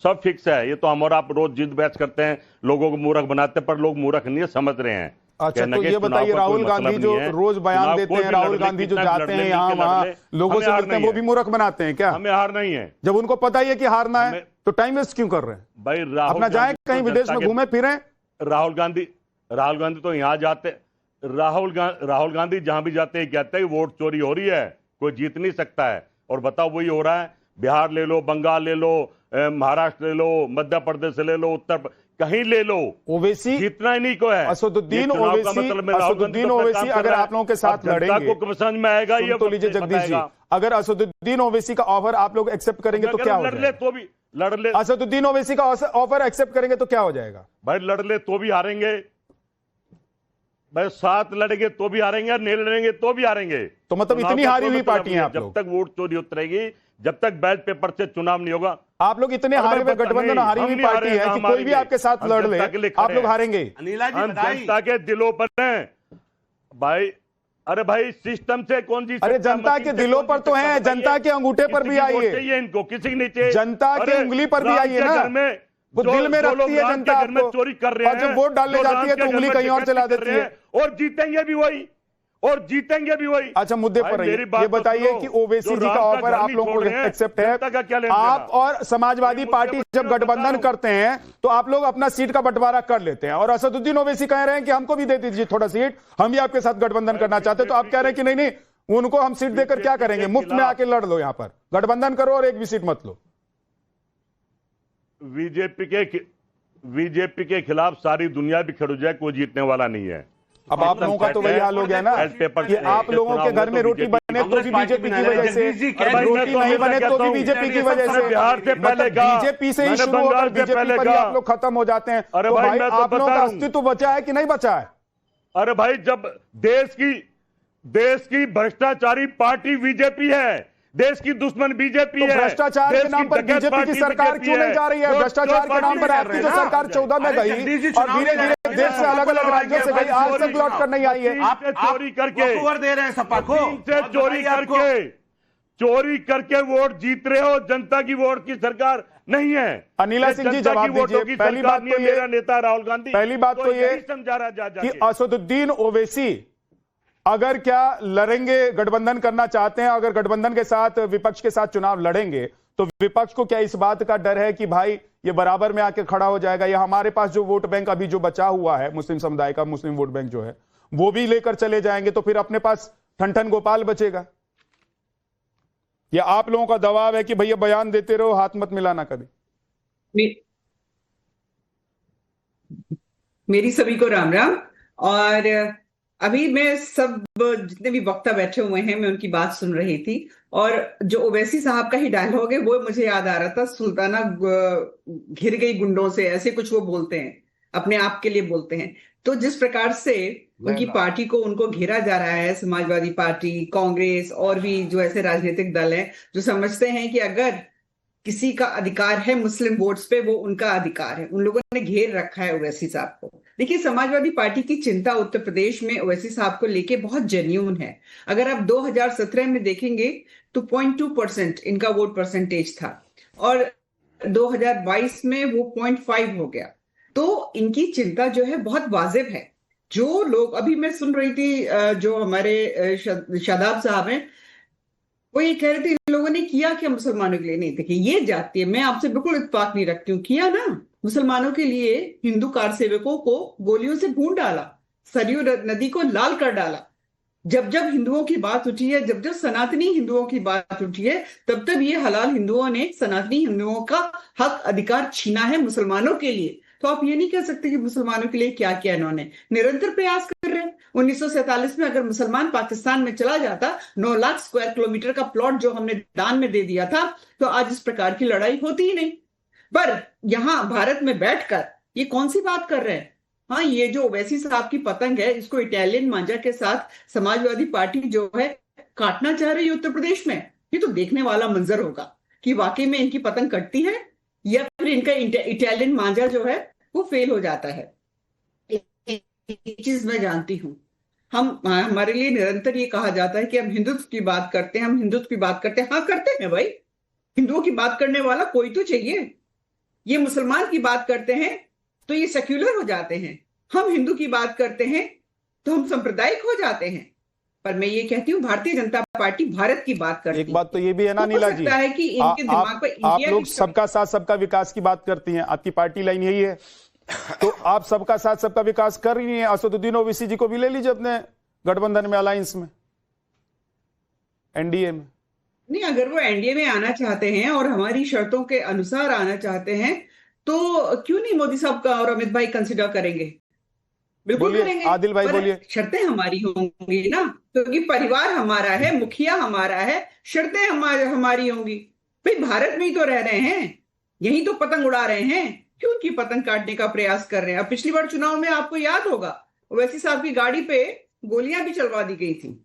सब फिक्स है। ये तो हम और आप रोज जीत बहस करते हैं, लोगों को मूर्ख बनाते हैं, पर लोग मूर्ख नहीं है, समझ रहे हैं। अच्छा तो ये बताइए, राहुल गांधी जो रोज बयान देते हैं, राहुल गांधी जो जाते हैं यहाँ वहां लोगों से मिलते हैं, वो भी मूर्ख बनाते हैं क्या? हमें हार नहीं है। जब उनको पता ही है कि हारना है तो टाइम वेस्ट क्यों कर रहे हैं? भाई अपना जाए कहीं विदेश में घूमे फिरे। राहुल गांधी तो यहाँ जाते, राहुल गांधी जहां भी जाते हैं कहते हैं वोट चोरी हो रही है, कोई जीत नहीं सकता है। और बताओ वही हो रहा है, बिहार ले लो, बंगाल ले लो, महाराष्ट्र ले लो, मध्य प्रदेश ले लो, कहीं ले लो, ओवैसी जीतना ही नहीं को है। असदुद्दीन ओवैसी अगर आप लोगों के साथ लड़ेंगे को समझ में आएगा ये तो लीजिए जगदीश जी, अगर असदुद्दीन ओवैसी का ऑफर आप लोग एक्सेप्ट करेंगे तो क्या हो जाएगा? तो भी लड़ ले, असदुद्दीन ओवैसी का ऑफर एक्सेप्ट करेंगे तो क्या हो जाएगा? भाई लड़ ले तो भी हारेंगे भाई, साथ लड़ेंगे तो भी हारेंगे, नहीं लड़ेंगे तो भी हारेंगे। तो मतलब इतनी हारी हुई पार्टी है आप लोग। जब तक वोट चोरी उतरेगी, जब तक बैलेट पेपर से चुनाव नहीं होगा। आप लोग इतने हारे हुए गठबंधन हारी हुई पार्टी है कि कोई भी आपके साथ लड़ ले आप लोग हारेंगे। हम जनता के दिलों पर हैं भाई। अरे भाई सिस्टम से कौन जी? अरे जनता के दिलों पर तो है, जनता के अंगूठे पर भी आई है, इनको किसी की नहीं चाहिए, जनता की उंगली पर भी आई है ना, वो दिल में रखती है जनता आपको, चोरी कर रहे हैं, और जब वोट डालने जाती है तो उंगली कहीं और चला देती है, और जीतेंगे भी वही, और जीतेंगे भी वही। अच्छा मुद्दे पर रहिए, ये बताइए कि ओवैसी जी का ऑफर आप लोगों को एक्सेप्ट है? आप और समाजवादी पार्टी जब गठबंधन करते हैं तो आप लोग अपना सीट का बंटवारा कर लेते हैं, और असदुद्दीन ओवैसी कह रहे हैं कि हमको भी दे दीजिए थोड़ा सीट, हम भी आपके साथ गठबंधन करना चाहते हैं। तो आप कह रहे हैं कि नहीं नहीं, उनको हम सीट देकर क्या करेंगे, मुफ्त में आके लड़ लो, यहां पर गठबंधन करो और एक भी सीट मत लो। बीजेपी के खिलाफ सारी दुनिया भी खड़ी हो जाए, कोई जीतने वाला नहीं है। अब आप लोगों का तो वही हाल हो गया ना कि आप लोगों के घर में रोटी बने तो भी बीजेपी की वजह से, रोटी नहीं बने तो भी बीजेपी की वजह से, बिहार से पहले बीजेपी से ही शुरू होकर बीजेपी पर ही आप लोग खत्म हो जाते हैं। अरे तो भाई भाई आप लोगों का अस्तित्व बचा है कि नहीं बचा है? अरे भाई जब देश की भ्रष्टाचारी पार्टी बीजेपी है, देश की दुश्मन बीजेपी है, भ्रष्टाचार के नाम पर बीजेपी की सरकार क्यों नहीं जा रही है? भ्रष्टाचार के नाम पर आपकी जो सरकार 14 में गई और धीरे धीरे देश से अलग अलग राज्यों से गई, आज तक लौट कर नहीं आई है। आप चोरी करके दे रहे हैं सपा को, चोरी करके वोट जीत रहे हो। जनता की वोट की सरकार नहीं है। अनिला सिंह जी जवाब दीजिए। पहली बात तो ये, मेरा नेता राहुल गांधी, पहली बात तो ये समझा रहा कि असदुद्दीन ओवैसी अगर क्या लड़ेंगे, गठबंधन करना चाहते हैं, अगर गठबंधन के साथ विपक्ष के साथ चुनाव लड़ेंगे तो विपक्ष को क्या इस बात का डर है कि भाई ये बराबर में आके खड़ा हो जाएगा, या हमारे पास जो वोट बैंक अभी जो बचा हुआ है मुस्लिम समुदाय का, मुस्लिम वोट बैंक जो है वो भी लेकर चले जाएंगे, तो फिर अपने पास ठन गोपाल बचेगा? या आप लोगों का दबाव है कि भैया बयान देते रहो, हाथ मत मिलाना कभी? मेरी सभी को राम राम। और अभी मैं सब जितने भी वक्ता बैठे हुए हैं मैं उनकी बात सुन रही थी, और जो ओवैसी साहब का ही डायलॉग है वो मुझे याद आ रहा था, सुल्ताना घिर गई गुंडों से, ऐसे कुछ वो बोलते हैं, अपने आप के लिए बोलते हैं। तो जिस प्रकार से उनकी पार्टी को उनको घेरा जा रहा है, समाजवादी पार्टी, कांग्रेस और भी जो ऐसे राजनीतिक दल हैं जो समझते हैं कि अगर किसी का अधिकार है मुस्लिम वोट्स पे, वो उनका अधिकार है, उन लोगों ने घेर रखा है ओवैसी साहब को। देखिए समाजवादी पार्टी की चिंता उत्तर प्रदेश में ओवैसी साहब को लेके बहुत जेन्युइन है। अगर आप 2017 में देखेंगे तो 0.2% इनका वोट परसेंटेज था, और 2022 में वो 0.5 हो गया। तो इनकी चिंता जो है बहुत वाजिब है। जो लोग अभी मैं सुन रही थी, जो हमारे शादाब साहब हैं, वो ये कह रहे थे इन लोगों ने किया क्या मुसलमानों के लिए। नहीं, देखिए ये जाती है, मैं आपसे बिल्कुल इत्तेफाक नहीं रखती हूँ। किया ना, मुसलमानों के लिए हिंदू कार सेवकों को गोलियों से भून डाला, सरयू नदी को लाल कर डाला। जब जब हिंदुओं की बात उठी है, जब जब सनातनी हिंदुओं की बात उठी है, तब तब ये हलाल हिंदुओं ने सनातनी हिंदुओं का हक अधिकार छीना है मुसलमानों के लिए। तो आप ये नहीं कह सकते कि मुसलमानों के लिए क्या किया इन्होंने। निरंतर प्रयास कर रहे हैं। 1947 में अगर मुसलमान पाकिस्तान में चला जाता, 9 लाख स्क्वायर किलोमीटर का प्लॉट जो हमने दान में दे दिया था, तो आज इस प्रकार की लड़ाई होती ही नहीं। पर यहां भारत में बैठकर ये कौन सी बात कर रहे हैं? हाँ, ये जो ओवैसी साहब की पतंग है, इसको इटालियन मांझा के साथ समाजवादी पार्टी जो है काटना चाह रही है उत्तर प्रदेश में। ये तो देखने वाला मंजर होगा कि वाकई में इनकी पतंग कटती है या फिर इनका इटालियन मांझा जो है वो फेल हो जाता है। एक चीज मैं जानती हूं, हमारे लिए निरंतर ये कहा जाता है कि हम हिंदुत्व की बात करते हैं, हम हिंदुत्व की बात करते हैं। हाँ करते हैं भाई, हिंदुओं की बात करने वाला कोई तो चाहिए। ये मुसलमान की बात करते हैं तो ये सेक्युलर हो जाते हैं, हम हिंदू की बात करते हैं तो हम सांप्रदायिक हो जाते हैं। पर मैं ये कहती हूँ भारतीय जनता पार्टी भारत की बात करती है। एक बात तो ये भी है ना नीला जी, है कि इनके दिमाग पर आप लोग सबका साथ सबका विकास की बात करती हैं, आपकी पार्टी लाइन यही है, तो आप सबका साथ सबका विकास कर रही हैं। असदुद्दीन ओवैसी जी को भी ले लीजिए अपने गठबंधन में, अलायंस में। एनडीए में? नहीं, अगर वो एनडीए में आना चाहते हैं और हमारी शर्तों के अनुसार आना चाहते हैं तो क्यों नहीं मोदी साहब का और अमित भाई कंसिडर करेंगे? बिल्कुल बोलिए करेंगे। आदिल भाई, पर बोलिए। शर्तें हमारी होंगी ना, क्योंकि परिवार हमारा है, मुखिया हमारा है, शर्तें हमारी होंगी। भाई भारत में ही तो रह रहे हैं, यही तो पतंग उड़ा रहे हैं, क्यों उनकी पतंग काटने का प्रयास कर रहे हैं? अब पिछली बार चुनाव में आपको याद होगा ओवैसी साहब की गाड़ी पे गोलियां भी चलवा दी गई थी।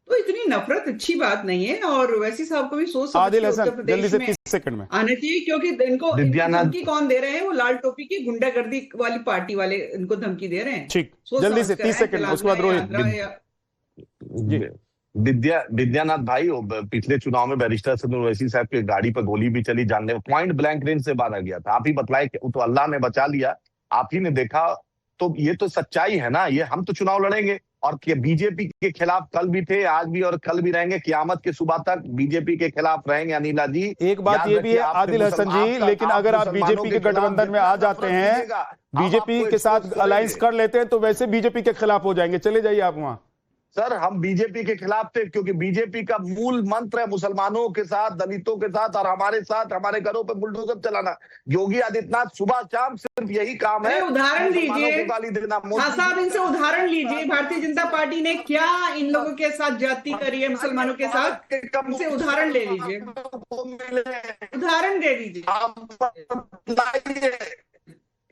तो इतनी नफरत अच्छी बात नहीं है और ओवैसी साहब को भी सोच समझ आदिल के हसन, उत्तर जल्दी प्रदेश से में 30 सेकंड में आना चाहिए, क्योंकि इनको धमकी कौन दे रहे हैं? वो लाल टोपी की गुंडागर्दी वाली पार्टी वाले इनको धमकी दे रहे हैं। ठीक, सोच जल्दी समझ से कर 30 है, सेकंड, उसके बाद रोहित। विद्यानाथ भाई, पिछले चुनाव में बैरिस्टर असद ओवैसी साहब की गाड़ी पर गोली भी चली, जानने पॉइंट ब्लैंक रेंज से मारा गया था। आप ही बतलाए कि तो अल्लाह ने बचा लिया, आप ही ने देखा। तो ये तो सच्चाई है ना। ये हम तो चुनाव लड़ेंगे और बीजेपी के खिलाफ कल भी थे, आज भी और कल भी रहेंगे, कियामत की सुबह तक बीजेपी के खिलाफ रहेंगे। अनिला जी, एक बात ये भी है आदिल हसन जी, लेकिन अगर आप बीजेपी के गठबंधन में आ जाते हैं, बीजेपी के साथ अलायंस कर लेते हैं, तो वैसे बीजेपी के खिलाफ हो जाएंगे। चले जाइए आप वहां। सर, हम बीजेपी के खिलाफ थे क्योंकि बीजेपी का मूल मंत्र है मुसलमानों के साथ, दलितों के साथ और हमारे साथ, हमारे घरों पे बुलडोजर चलाना। योगी आदित्यनाथ सुबह शाम सिर्फ यही काम है, उदाहरण मुसलमानों को गाली देना। हाँ साहब, इनसे उदाहरण लीजिए, भारतीय जनता पार्टी ने क्या इन लोगों के साथ ज्यादती करी है मुसलमानों के साथ? इनसे उदाहरण ले लीजिए, उदाहरण दे दीजिए।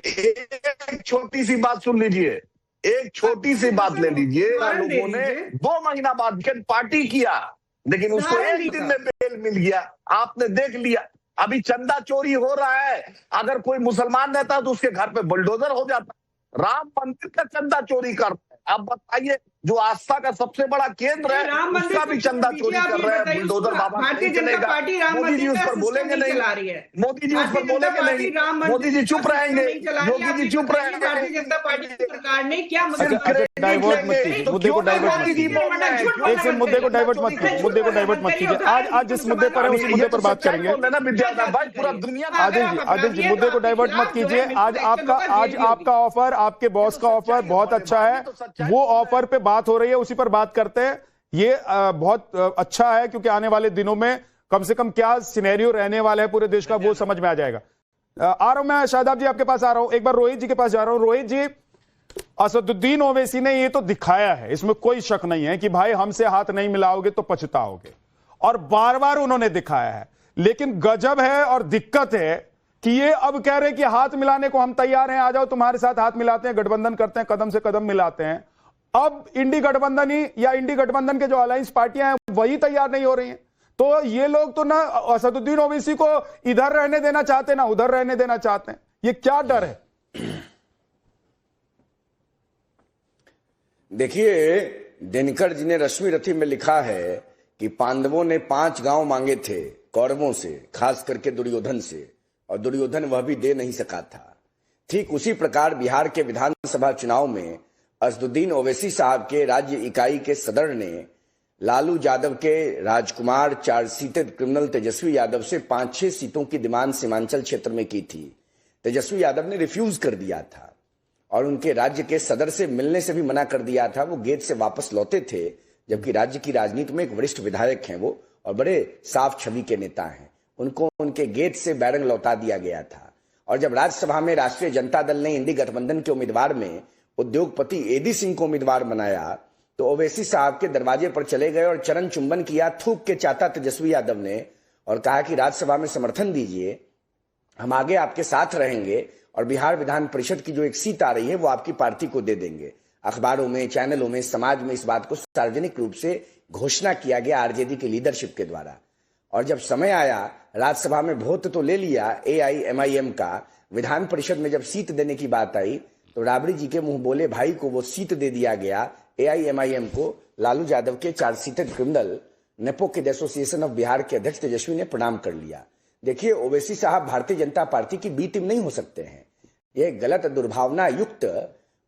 एक छोटी सी बात सुन लीजिए, एक छोटी सी बात ले लीजिए। लोगों ने 2 महीना बाद पार्टी किया, लेकिन उसको एक दिन में बेल मिल गया। आपने देख लिया, अभी चंदा चोरी हो रहा है। अगर कोई मुसलमान रहता तो उसके घर पे बुलडोजर हो जाता। राम मंदिर का चंदा चोरी कर, अब बताइए, जो आस्था का सबसे बड़ा केंद्र है उसका भी चंदा चोरी कर रहे हैं। बुलडोजर बाबा भारतीय जनता पार्टी राम मोदी जी उस पर बोलेंगे नहीं, चला रही है। मोदी जी उस पर बोलेंगे नहीं, मोदी जी चुप रहेंगे, योगी जी चुप रहेंगे। भारतीय जनता पार्टी की सरकार ने क्या डाइवर्ट मत कीजिए मुद्दे को, डाइवर्ट मत कीजिए। एक से मुद्दे को डाइवर्ट मत कीजिए, मुद्दे को डाइवर्ट मत कीजिए। आज जिस मुद्दे पर है उसी मुद्दे पर बात करेंगे। पूरा दुनिया आदिल जी मुद्दे को डाइवर्ट मत कीजिए। आज आपका ऑफर, आपके बॉस का ऑफर बहुत अच्छा है, वो ऑफर पे बात हो रही है, उसी पर बात करते हैं। ये बहुत अच्छा है, क्योंकि आने वाले दिनों में कम से कम क्या सिनेरियो रहने वाला है पूरे देश का वो समझ में आ जाएगा। आ रहा हूं मैं शादाब जी आपके पास आ रहा हूं, एक बार रोहित जी के पास जा रहा हूं। रोहित जी, असदुद्दीन ओवैसी ने ये तो दिखाया है, इसमें कोई शक नहीं है कि भाई हमसे हाथ नहीं मिलाओगे तो पछताओगे, और बार बार उन्होंने दिखाया है। लेकिन गजब है और दिक्कत है कि ये अब कह रहे हैं कि हाथ मिलाने को हम तैयार हैं, आ जाओ तुम्हारे साथ हाथ मिलाते हैं, गठबंधन करते हैं, कदम से कदम मिलाते हैं। अब इंडी गठबंधन ही या इंडी गठबंधन के जो अलायंस पार्टियां हैं वही तैयार नहीं हो रही हैं। तो ये लोग तो ना असदुद्दीन ओवैसी को इधर रहने देना चाहते ना उधर रहने देना चाहते हैं। ये क्या डर है? देखिए, दिनकर जी ने रश्मि रथी में लिखा है कि पांडवों ने 5 गांव मांगे थे कौरवों से, खास करके दुर्योधन से, और दुर्योधन वह भी दे नहीं सका था। ठीक उसी प्रकार बिहार के विधानसभा चुनाव में असदुद्दीन ओवैसी साहब के राज्य इकाई के सदर ने लालू यादव के राजकुमार 4 सीटेड क्रिमिनल तेजस्वी यादव से 5-6 सीटों की डिमांड सीमांचल क्षेत्र में की थी। तेजस्वी यादव ने रिफ्यूज कर दिया था और उनके राज्य के सदर से मिलने से भी मना कर दिया था। वो गेट से वापस लौटे थे, जबकि राज्य की राजनीति में एक वरिष्ठ विधायक हैं वो, और बड़े साफ छवि के नेता हैं। उनको उनके गेट से बैरंग लौटा दिया गया था। और जब राज्यसभा में राष्ट्रीय जनता दल ने इंडी गठबंधन के उम्मीदवार में उद्योगपति एडी सिंह को उम्मीदवार बनाया, तो ओवैसी साहब के दरवाजे पर चले गए और चरण चुंबन किया, थूक के चाहता तेजस्वी यादव ने, और कहा कि राज्यसभा में समर्थन दीजिए, हम आगे आपके साथ रहेंगे और बिहार विधान परिषद की जो एक सीट आ रही है वो आपकी पार्टी को दे देंगे। अखबारों में, चैनलों में, समाज में इस बात को सार्वजनिक रूप से घोषणा किया गया आरजेडी की लीडरशिप के द्वारा। और जब समय आया, राज्यसभा में वोट तो ले लिया एआईएमआईएम का, विधान परिषद में जब सीट देने की बात आई तो राबड़ी जी के मुंह बोले भाई को वो सीट दे दिया गया एआईएमआईएम को। लालू यादव के 4 seated criminal nepo kid association of Bihar के अध्यक्ष तेजस्वी ने प्रणाम कर लिया। देखिए, ओवैसी साहब भारतीय जनता पार्टी की बी टीम नहीं हो सकते हैं। यह गलत, दुर्भावना युक्त,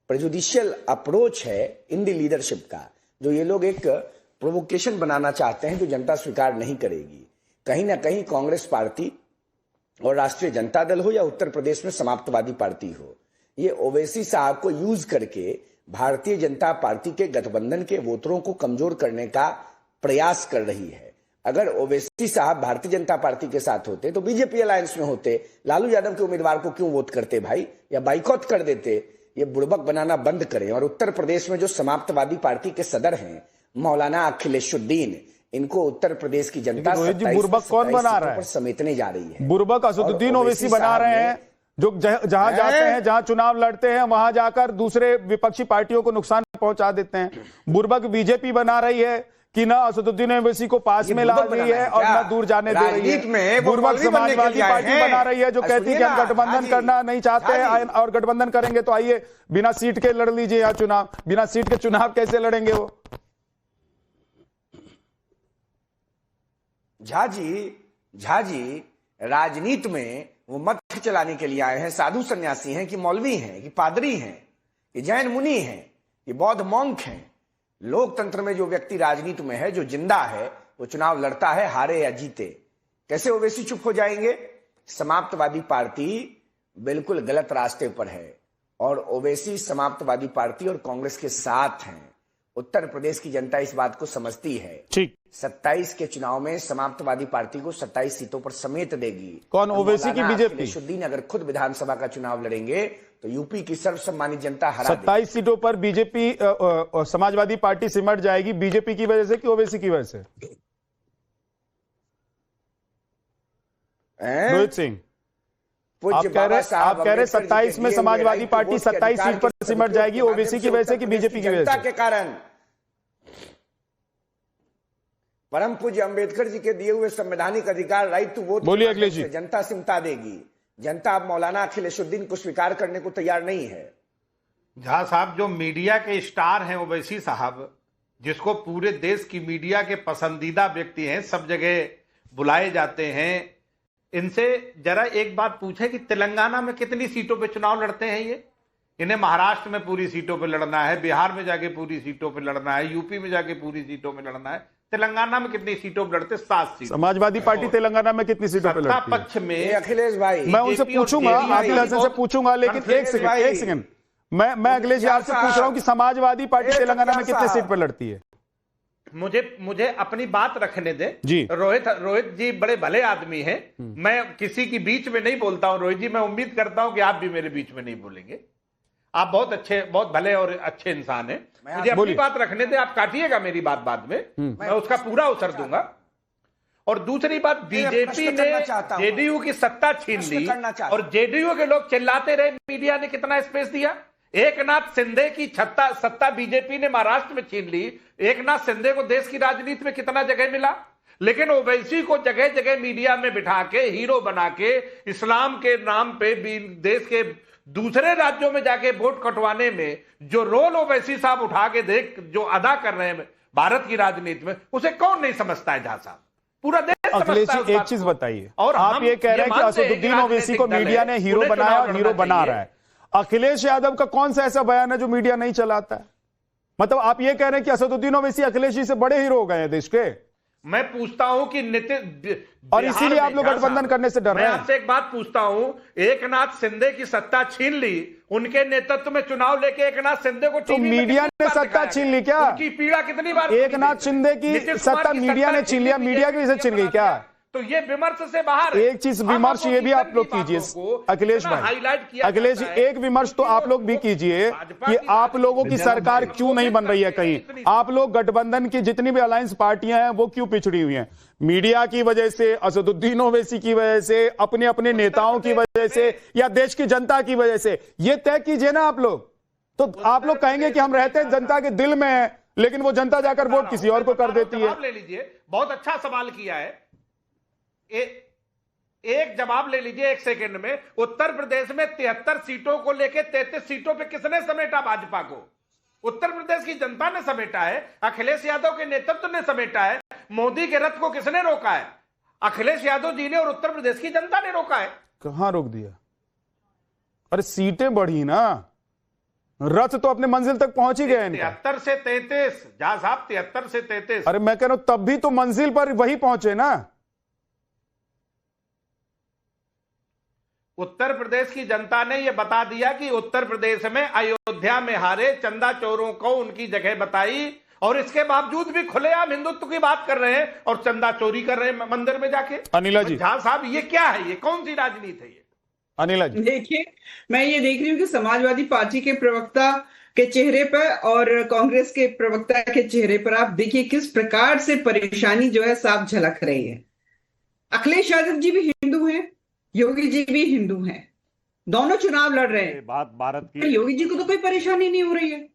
प्रेजुडिशियल अप्रोच है इंडी लीडरशिप का, जो ये लोग एक प्रोवोकेशन बनाना चाहते हैं जो जनता स्वीकार नहीं करेगी। कहीं ना कहीं कांग्रेस पार्टी और राष्ट्रीय जनता दल हो या उत्तर प्रदेश में समाप्तवादी पार्टी हो, ये ओवैसी साहब को यूज करके भारतीय जनता पार्टी के गठबंधन के वोटरों को कमजोर करने का प्रयास कर रही है। अगर ओवैसी साहब भारतीय जनता पार्टी के साथ होते तो बीजेपी अलायंस में होते, लालू यादव के उम्मीदवार को क्यों वोट करते भाई, या बाइकॉट कर देते। ये बुड़बक बनाना बंद करें। और उत्तर प्रदेश में जो समाप्तवादी पार्टी के सदर हैं मौलाना अखिलेशुद्दीन, इनको उत्तर प्रदेश की जनता बुड़बक कौन बना रहा है? समेटने जा रही है। बुड़बक असदुद्दीन ओवैसी बना रहे हैं, जो जहां जाते हैं, जहां चुनाव लड़ते हैं, वहां जाकर दूसरे विपक्षी पार्टियों को नुकसान पहुंचा देते हैं। बुड़बक बीजेपी बना रही है कि ना असदुद्दीन ओवैसी को पास में ला रही है और ना दूर जाने दे रही है। बुड़बक समाजवादी पार्टी बना रही है जो कहती है कि हम गठबंधन करना नहीं चाहते हैं और गठबंधन करेंगे तो आइए बिना सीट के लड़ लीजिए यहाँ चुनाव। बिना सीट के चुनाव कैसे लड़ेंगे वो? झा जी राजनीति में वो मत चलाने के लिए आए हैं। साधु सन्यासी हैं कि मौलवी हैं कि पादरी हैं कि जैन मुनि हैं कि बौद्ध मॉन्क हैं। लोकतंत्र में जो व्यक्ति राजनीति में है, जो जिंदा है, वो चुनाव लड़ता है, हारे या जीते। कैसे ओवैसी चुप हो जाएंगे? समाप्तवादी पार्टी बिल्कुल गलत रास्ते पर है और ओवैसी समाप्तवादी पार्टी और कांग्रेस के साथ हैं। उत्तर प्रदेश की जनता इस बात को समझती है। ठीक, 27 के चुनाव में समाप्तवादी पार्टी को 27 सीटों पर समेट देगी। कौन? ओवैसी की बीजेपी? अखिलेशुद्दीन अगर खुद विधानसभा का चुनाव लड़ेंगे तो यूपी की सर्वसम्मानित जनता हरा 27 सीटों पर बीजेपी समाजवादी पार्टी सिमट जाएगी। बीजेपी की वजह से कि ओवैसी की वजह से? रोहित सिंह, आप कह रहे 27 में समाजवादी पार्टी 27 सीट पर सिमट जाएगी, ओवैसी की वजह से कि बीजेपी की वजह से? के कारण। परम पूज्य अंबेडकर जी के दिए हुए संवैधानिक अधिकार, राइट टू वोट, बोलिए अखिलेश जी। जनता सिमटा देगी। जनता अब मौलाना अखिलेशुद्दीन को स्वीकार करने को तैयार नहीं है। झा साहब, जो मीडिया के स्टार हैं ओवैसी साहब, जिसको पूरे देश की मीडिया के पसंदीदा व्यक्ति हैं, सब जगह बुलाए जाते हैं, इनसे जरा एक बात पूछे कि तेलंगाना में कितनी सीटों पे चुनाव लड़ते हैं ये? इन्हें महाराष्ट्र में पूरी सीटों पे लड़ना है, बिहार में जाके पूरी सीटों पे लड़ना है, यूपी में जाके पूरी सीटों में लड़ना है। तेलंगाना में कितनी सीटों पर लड़ते? 7 सीट। समाजवादी पार्टी तेलंगाना में कितनी सीटों पर लड़ती है? पक्ष में अखिलेश भाई, मैं उनसे पूछूंगा, आदिल हसन से पूछूंगा, लेकिन एक सेकंड मैं अखिलेश जी आपसे पूछ रहा हूं कि समाजवादी पार्टी तेलंगाना में कितनी सीट पर लड़ती है? मुझे अपनी बात रखने दे जी। रोहित जी बड़े भले आदमी हैं, मैं किसी की बीच में नहीं बोलता हूं। रोहित जी, मैं उम्मीद करता हूं कि आप भी मेरे बीच में नहीं बोलेंगे। आप बहुत अच्छे, बहुत भले और अच्छे इंसान हैं। मुझे अपनी बात रखने दे, आप काटिएगा मेरी बात बाद में, मैं उसका पूरा उत्तर दूंगा। और दूसरी बात, बीजेपी ने जेडीयू की सत्ता छीन ली और जेडीयू के लोग चिल्लाते रहे, मीडिया ने कितना स्पेस दिया। एकनाथ शिंदे की सत्ता बीजेपी ने महाराष्ट्र में छीन ली। एकनाथ शिंदे को देश की राजनीति में कितना जगह मिला, लेकिन ओवैसी को जगह जगह मीडिया में बिठा के हीरो बना के इस्लाम के नाम पे देश के दूसरे राज्यों में जाके वोट कटवाने में जो रोल ओवैसी साहब उठा के जो अदा कर रहे हैं भारत की राजनीति में, उसे कौन नहीं समझता है? झा साहब, पूरा देश अखिलेश जी, एक चीज बताइए, और आप ये कह रहे हैं कि असदुद्दीन ओवैसी को मीडिया ने हीरो बनाया और हीरो बना रहा है। अखिलेश यादव का कौन सा ऐसा बयान है जो मीडिया नहीं चलाता है? मतलब आप ये कह रहे हैं कि असदुद्दीन ओवैसी अखिलेश जी से बड़े हीरो हो गए हैं देश के? मैं पूछता हूं कि नीतीश, और इसीलिए आप लोग गठबंधन करने से डर रहे हैं। मैं आपसे एक बात पूछता हूं, एकनाथ शिंदे की सत्ता छीन ली, उनके नेतृत्व में चुनाव लेके एकनाथ शिंदे को तो मीडिया ने सत्ता छीन ली क्या? उनकी पीड़ा कितनी बार? एकनाथ शिंदे की सत्ता मीडिया ने छीन लिया, मीडिया की वजह से छीन गई क्या? तो ये विमर्श से बाहर। एक चीज विमर्श ये भी आप लोग कीजिए अखिलेश भाई, अखिलेश जी, एक विमर्श तो आप लोग भी कीजिए कि आप लोगों की सरकार क्यों नहीं बन रही है कहीं? आप लोग गठबंधन की जितनी भी अलायंस पार्टियां हैं वो क्यों पिछड़ी हुई हैं? मीडिया की वजह से, असदुद्दीन ओवैसी की वजह से, अपने अपने नेताओं की वजह से, या देश की जनता की वजह से? ये तय कीजिए ना आप लोग। तो आप लोग कहेंगे कि हम रहते हैं जनता के दिल में है, लेकिन वो जनता जाकर वोट किसी और को कर देती है। ले लीजिए, बहुत अच्छा सवाल किया है। एक जवाब ले लीजिए एक सेकंड में। उत्तर प्रदेश में 73 सीटों को लेकर 33 सीटों पे किसने समेटा? भाजपा को उत्तर प्रदेश की जनता ने समेटा है, अखिलेश यादव के नेतृत्व ने समेटा है। मोदी के रथ को किसने रोका है? अखिलेश यादव जी ने और उत्तर प्रदेश की जनता ने रोका है। कहां रोक दिया? अरे सीटें बढ़ी ना, रथ तो अपने मंजिल तक पहुंच ही गए। 73 से 33, जहां साहब 73 से 33। अरे मैं कह रहा हूं तब भी तो मंजिल पर वही पहुंचे ना। उत्तर प्रदेश की जनता ने यह बता दिया कि उत्तर प्रदेश में अयोध्या में हारे चंदा चोरों को उनकी जगह बताई और इसके बावजूद भी खुलेआम हिंदुत्व की बात कर रहे हैं और चंदा चोरी कर रहे हैं मंदिर में जाके। अनिला जी, झा साहब ये क्या है, ये कौन सी राजनीति है ये? अनिला जी, देखिए, मैं ये देख रही हूँ कि समाजवादी पार्टी के प्रवक्ता के चेहरे पर और कांग्रेस के प्रवक्ता के चेहरे पर आप देखिए किस प्रकार से परेशानी जो है साफ झलक रही है। अखिलेश यादव जी भी हिंदू हैं, योगी जी भी हिंदू हैं, दोनों चुनाव लड़ रहे हैं। बात भारत की, योगी जी को तो कोई परेशानी नहीं हो रही है।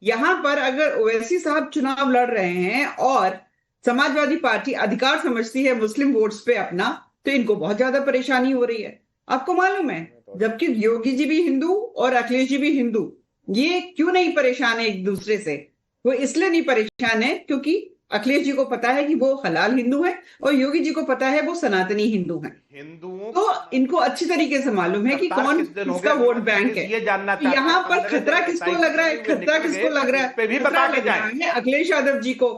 यहां पर अगर ओवैसी साहब चुनाव लड़ रहे हैं और समाजवादी पार्टी अधिकार समझती है मुस्लिम वोट्स पे अपना, तो इनको बहुत ज्यादा परेशानी हो रही है। आपको मालूम है, जबकि योगी जी भी हिंदू और अखिलेश जी भी हिंदू, ये क्यों नहीं परेशान है एक दूसरे से? वो इसलिए नहीं परेशान है क्योंकि अखिलेश जी को पता है कि वो हलाल हिंदू है और योगी जी को पता है वो सनातनी हिंदू हैं। हिंदुओं तो इनको अच्छी तरीके से मालूम है कि कौन किसका वोट बैंक है। ये जानना तो यहाँ पर खतरा किसको लग रहा है? खतरा किसको लग रहा है? पे भी खतरा बता के लग रहा है अखिलेश यादव जी को,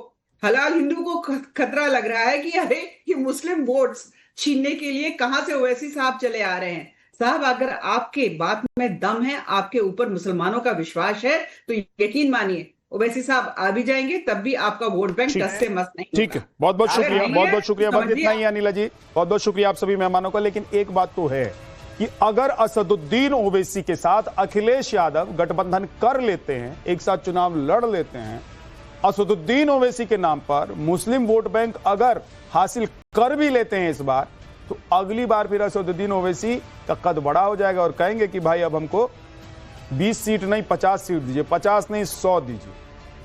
हलाल हिंदू को खतरा लग रहा है कि अरे ये मुस्लिम वोट्स छीनने के लिए कहां से ओवैसी साहब चले आ रहे हैं। साहब, अगर आपके बात में दम है, आपके ऊपर मुसलमानों का विश्वास है, तो यकीन मानिए ओवैसी साहब आ भी जाएंगे, तब भी आपका वोट बैंक टस से मस नहीं। ठीक है, बहुत बहुत शुक्रिया, बहुत बहुत शुक्रिया। बस इतना ही अनिला जी, बहुत बहुत शुक्रिया आप सभी मेहमानों का। लेकिन एक बात तो है कि अगर असदुद्दीन ओवैसी के साथ अखिलेश यादव गठबंधन कर लेते हैं, एक साथ चुनाव लड़ लेते हैं, असदुद्दीन ओवैसी के नाम पर मुस्लिम वोट बैंक अगर हासिल कर भी लेते हैं इस बार, तो अगली बार फिर असदुद्दीन ओवैसी का कद बड़ा हो जाएगा और कहेंगे कि भाई अब हमको 20 सीट नहीं 50 सीट दीजिए, 50 नहीं 100 दीजिए।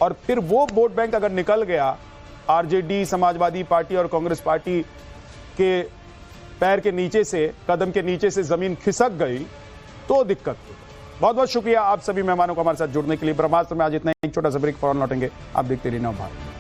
और फिर वो वोट बैंक अगर निकल गया, आरजेडी, समाजवादी पार्टी और कांग्रेस पार्टी के पैर के नीचे से, कदम के नीचे से जमीन खिसक गई तो दिक्कत होगी। बहुत बहुत शुक्रिया आप सभी मेहमानों को हमारे साथ जुड़ने के लिए। ब्रह्मास्त्र में आज इतना, एक छोटा सा ब्रेक, फौरन लौटेंगे। आप देखते रहिए नव भारत।